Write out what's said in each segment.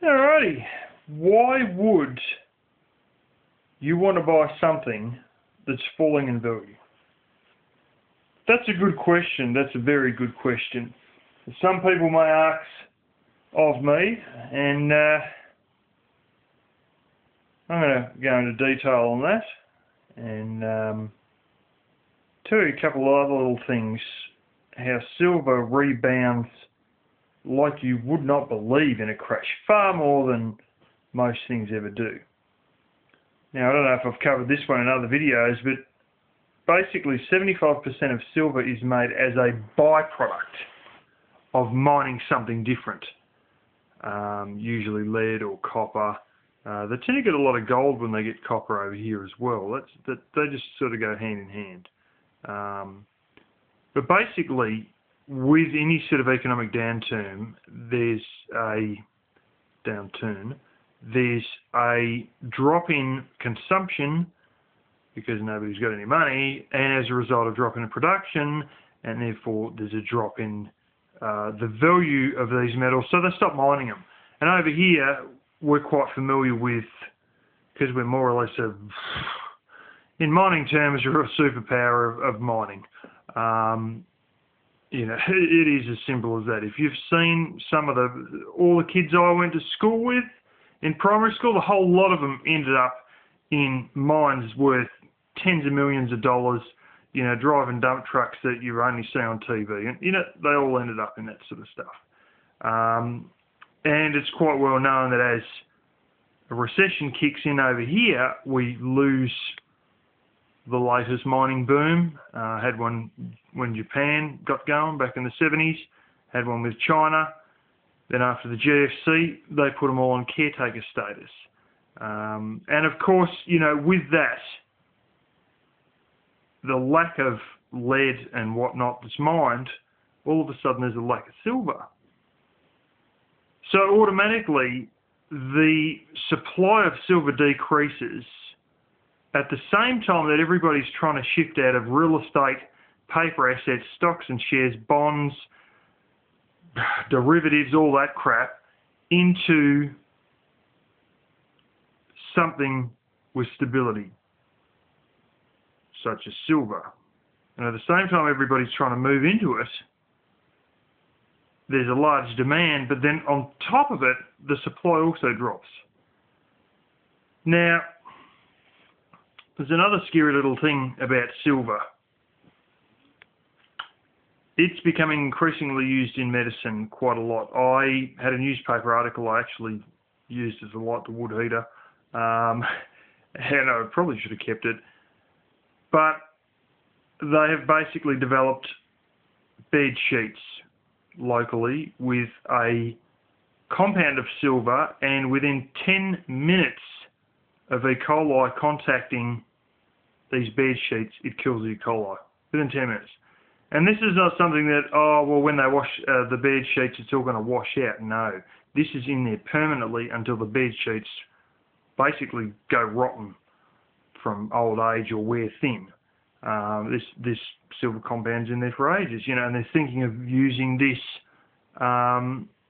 Alrighty. Why would you want to buy something that's falling in value? That's a good question. That's a very good question. Some people may ask of me, and I'm going to go into detail on that and tell you a couple of other little things. How silver rebounds like you would not believe in a crash, far more than most things ever do. Now, I don't know if I've covered this one in other videos, but basically 75% of silver is made as a byproduct of mining something different, usually lead or copper. They tend to get a lot of gold when they get copper over here as well. They just sort of go hand in hand. But basically, with any sort of economic downturn, there's a drop in consumption because nobody's got any money, and as a result, a drop in production, and therefore there's a drop in the value of these metals, so they stop mining them. And over here, we're quite familiar with, because we're more or less in mining terms, we're a superpower of mining. You know, it is as simple as that. If you've seen all the kids I went to school with in primary school, a whole lot of them ended up in mines worth tens of millions of dollars, you know, driving dump trucks that you only see on TV. And, you know, they all ended up in that sort of stuff. And it's quite well known that as a recession kicks in over here, we lose the latest mining boom. Had one when Japan got going back in the 70s, had one with China. Then after the GFC, they put them all on caretaker status. And of course, you know, with that, the lack of lead and whatnot that's mined, all of a sudden there's a lack of silver. So automatically, the supply of silver decreases at the same time that everybody's trying to shift out of real estate, paper assets, stocks and shares, bonds, derivatives, all that crap, into something with stability, such as silver. And at the same time everybody's trying to move into it, there's a large demand, but then on top of it, the supply also drops. Now, there's another scary little thing about silver. It's becoming increasingly used in medicine quite a lot. I had a newspaper article I actually used as a light to wood heater, and I probably should have kept it. But they have basically developed bed sheets locally with a compound of silver, and within 10 minutes of E. coli contacting these bed sheets, it kills E. coli within 10 minutes. And this is not something that, oh, well, when they wash the bed sheets, it's all going to wash out. No, this is in there permanently until the bed sheets basically go rotten from old age or wear thin. This silver compound's in there for ages, you know, and they're thinking of using this,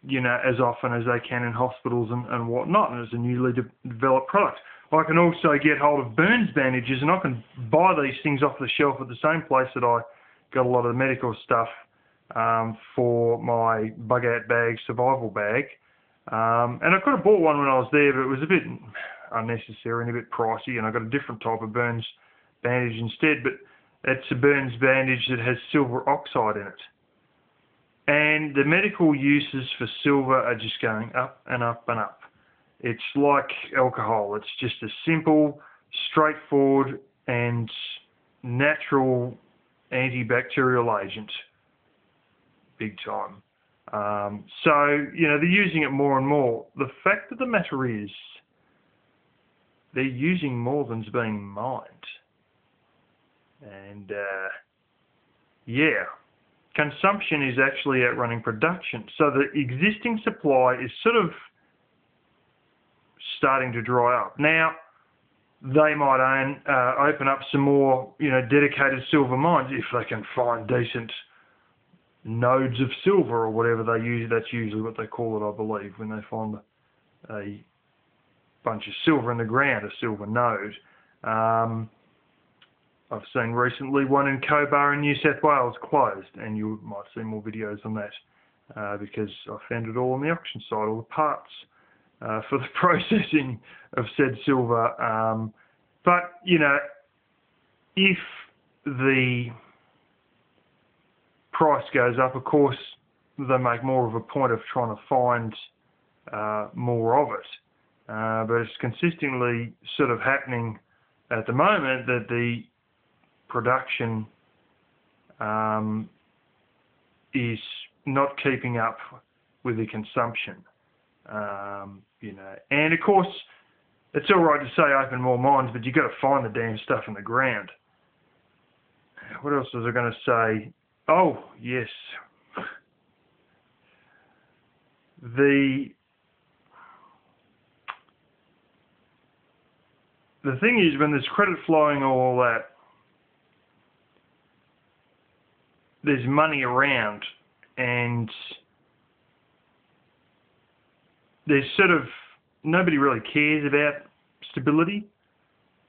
you know, as often as they can in hospitals and whatnot, and as a newly developed product. I can also get hold of burns bandages, and I can buy these things off the shelf at the same place that I got a lot of the medical stuff for my bug-out bag, survival bag. And I could have bought one when I was there, but it was a bit unnecessary and a bit pricey, and I got a different type of burns bandage instead, but it's a burns bandage that has silver oxide in it. And the medical uses for silver are just going up and up and up. It's like alcohol. It's just a simple, straightforward and natural antibacterial agent. Big time. So, you know, they're using it more and more. The fact of the matter is, they're using more than's being mined. And, yeah, consumption is actually outrunning production. So the existing supply is sort of starting to dry up. Now, they might open up some more, you know, dedicated silver mines if they can find decent nodes of silver or whatever they use. That's usually what they call it, I believe, when they find a bunch of silver in the ground, a silver node. I've seen recently one in Cobar in New South Wales closed, and you might see more videos on that because I found it all on the auction site, all the parts for the processing of said silver. But, you know, if the price goes up, of course, they make more of a point of trying to find more of it. But it's consistently sort of happening at the moment that the production is not keeping up with the consumption. You know, and of course, it's all right to say open more mines, but you've got to find the damn stuff in the ground. What else was I going to say? Oh, yes. The thing is, when there's credit flowing or all that, there's money around, and there's sort of, nobody really cares about stability,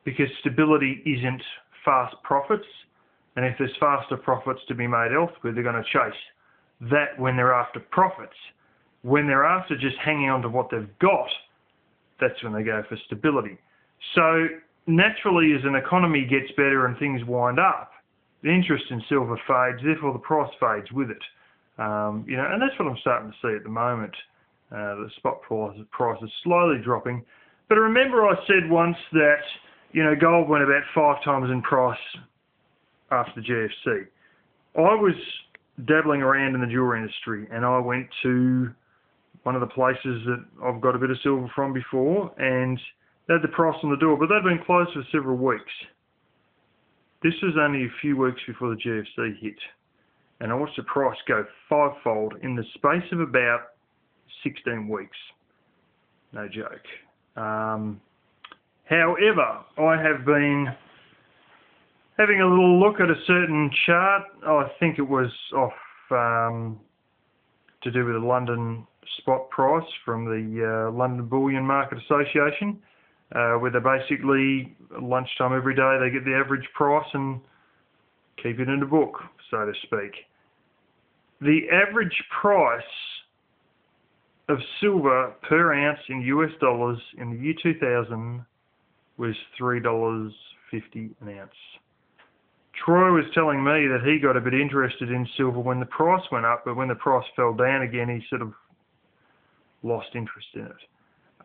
because stability isn't fast profits, and if there's faster profits to be made elsewhere, they're going to chase that when they're after profits. When they're after just hanging on to what they've got, that's when they go for stability. So naturally, as an economy gets better and things wind up, the interest in silver fades, therefore the price fades with it. You know, and that's what I'm starting to see at the moment. The spot price is slowly dropping. But remember I said once that, you know, gold went about 5 times in price after the GFC. I was dabbling around in the jewellery industry, and I went to one of the places that I've got a bit of silver from before, and they had the price on the door, but they'd been closed for several weeks. This was only a few weeks before the GFC hit, and I watched the price go 5-fold in the space of about 16 weeks. No joke. However, I have been having a little look at a certain chart. I think it was off to do with the London spot price from the London Bullion Market Association, where they basically, lunchtime every day, they get the average price and keep it in the book, so to speak. The average price of silver per ounce in US dollars in the year 2000 was $3.50 an ounce. Troy was telling me that he got a bit interested in silver when the price went up, but when the price fell down again, he sort of lost interest in it.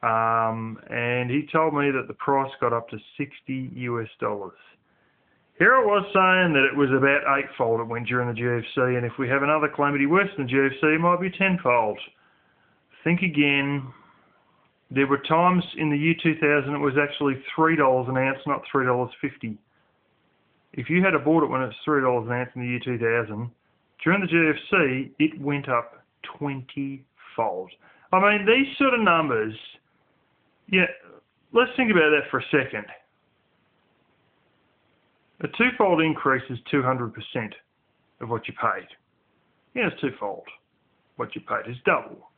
And he told me that the price got up to $60 US. Here I was saying that it was about 8-fold it went during the GFC, and if we have another calamity worse than the GFC, it might be 10-fold. Think again. There were times in the year 2000 it was actually $3 an ounce, not $3.50. If you had bought it when it was $3 an ounce in the year 2000, during the GFC, it went up 20-fold. I mean, these sort of numbers, yeah, let's think about that for a second. A 2-fold increase is 200% of what you paid. Yeah, it's 2-fold. What you paid is double.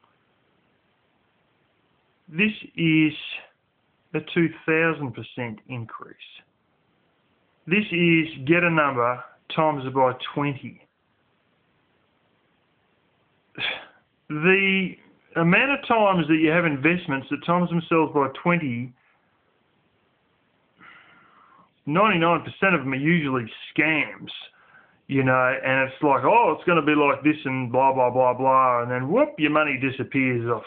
This is a 2,000% increase. This is, get a number, times it by 20. The amount of times that you have investments that times themselves by 20, 99% of them are usually scams, you know, and it's like, oh, it's going to be like this and blah, blah, blah, blah, and then whoop, your money disappears off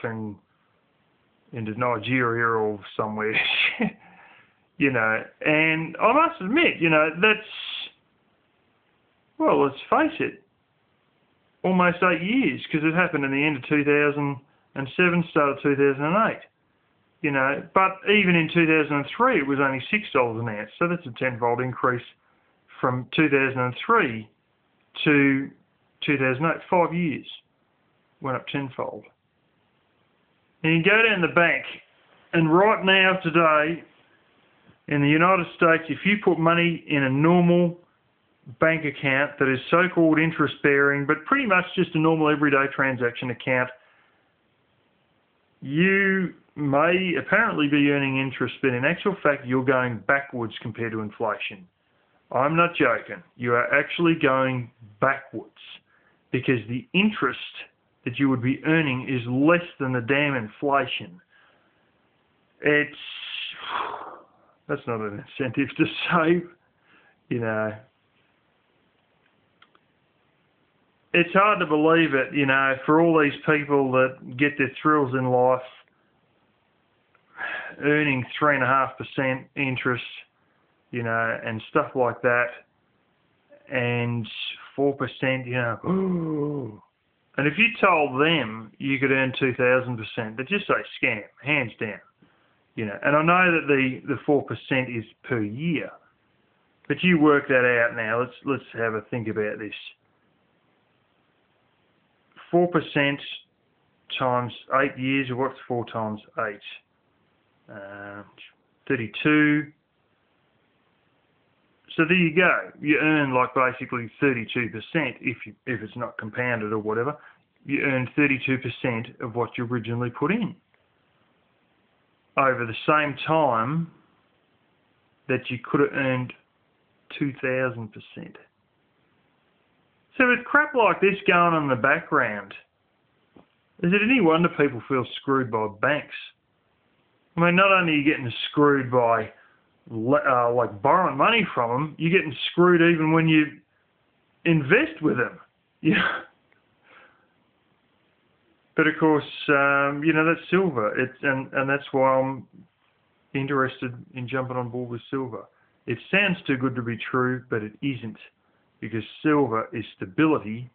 into Nigeria or somewhere, you know. And I must admit, you know, that's, well, let's face it, almost 8 years, because it happened in the end of 2007, start of 2008. You know, but even in 2003, it was only $6 an ounce. So that's a 10-fold increase from 2003 to 2008. 5 years went up 10-fold. And you go down the bank, and right now, today, in the United States, if you put money in a normal bank account that is so-called interest-bearing, but pretty much just a normal everyday transaction account, you may apparently be earning interest, but in actual fact, you're going backwards compared to inflation. I'm not joking. You are actually going backwards because the interest that you would be earning is less than the damn inflation. That's not an incentive to save, you know. It's hard to believe it, you know, for all these people that get their thrills in life, earning 3.5% interest, you know, and stuff like that, and 4%, you know. Ooh. And if you told them you could earn 2,000%, they'd just say scam, hands down, you know. And I know that the 4% is per year, but you work that out now. Let's have a think about this. 4% times 8 years, or what's 4 times 8? 32. So there you go. You earn like basically 32% if it's not compounded or whatever. You earn 32% of what you originally put in over the same time that you could have earned 2,000%. So with crap like this going on in the background, is it any wonder people feel screwed by banks? I mean, not only are you getting screwed by like borrowing money from them, you're getting screwed even when you invest with them. Yeah. But of course, you know, that's silver. And that's why I'm interested in jumping on board with silver. It sounds too good to be true, but it isn't, because silver is stability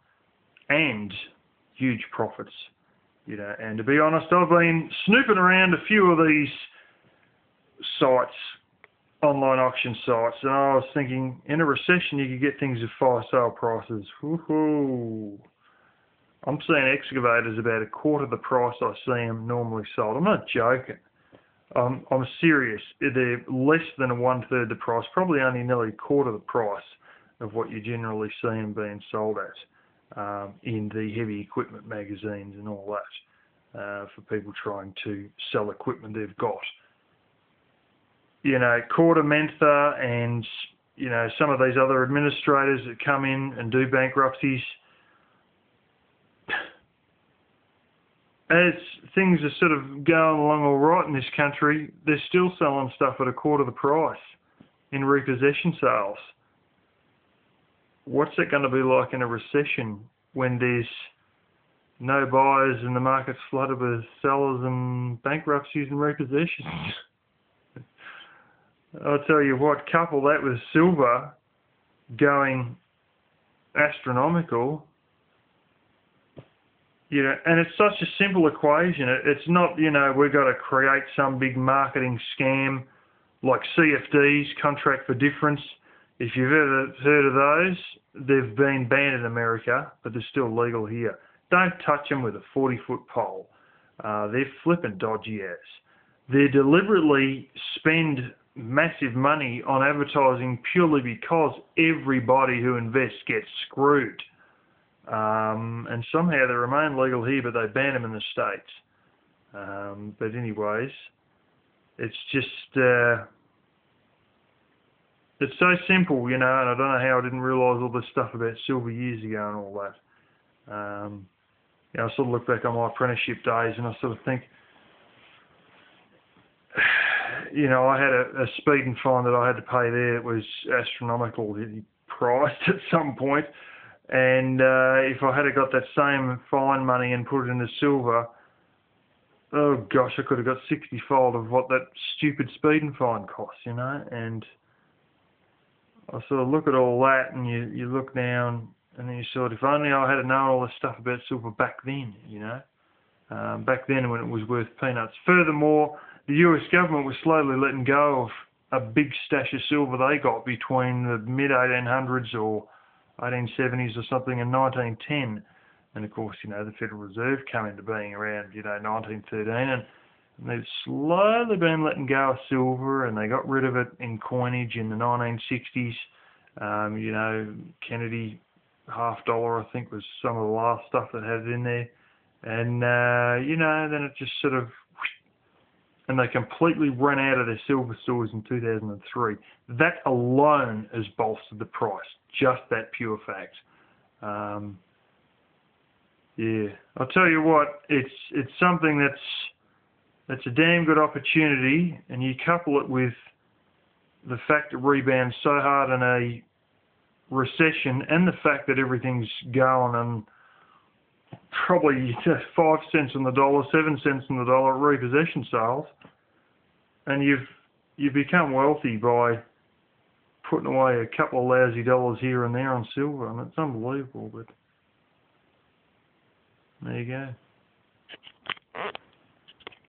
and huge profits. You know, and to be honest, I've been snooping around a few of these sites, online auction sites, and I was thinking, in a recession, you could get things at fire sale prices. Woohoo! I'm seeing excavators about a quarter the price I see them normally sold. I'm not joking. I'm serious. They're less than 1/3 the price, probably only nearly a quarter the price of what you generally see them being sold at. In the heavy equipment magazines and all that, for people trying to sell equipment they've got. You know, KordaMentha and, you know, some of these other administrators that come in and do bankruptcies, as things are sort of going along all right in this country, they're still selling stuff at a quarter the price in repossession sales. What's it going to be like in a recession when there's no buyers and the market's flooded with sellers and bankruptcies and repossessions? I'll tell you what, couple that with silver going astronomical, you know, and it's such a simple equation. It's not, you know, we've got to create some big marketing scam like CFDs, contract for difference. If you've ever heard of those, they've been banned in America, but they're still legal here. Don't touch them with a 40-foot pole. They're flipping dodgy as. They deliberately spend massive money on advertising purely because everybody who invests gets screwed. And somehow they remain legal here, but they ban them in the States. But anyways, it's just... it's so simple, you know, and I don't know how I didn't realise all this stuff about silver years ago and all that. You know, I sort of look back on my apprenticeship days and I sort of think, you know, I had a speeding fine that I had to pay there. It was astronomical priced at some point. And if I had got that same fine money and put it into silver, oh gosh, I could have got 60-fold of what that stupid speeding fine cost, you know. And I sort of look at all that, and you look down, and then you sort of, if only I had known all this stuff about silver back then, you know, back then when it was worth peanuts. Furthermore, the US government was slowly letting go of a big stash of silver they got between the mid-1800s or 1870s or something and 1910. And of course, you know, the Federal Reserve came into being around, you know, 1913, and they've slowly been letting go of silver, and they got rid of it in coinage in the 1960s. You know, Kennedy $50, I think, was some of the last stuff that had it in there. And, you know, then it just sort of and they completely ran out of their silver stores in 2003. That alone has bolstered the price, just that pure fact. Yeah, I'll tell you what, it's something that's a damn good opportunity, and you couple it with the fact it rebounds so hard in a recession, and the fact that everything's going and probably 5 cents on the dollar, 7 cents on the dollar at repossession sales, and you've become wealthy by putting away a couple of lousy dollars here and there on silver, and it's unbelievable. But there you go.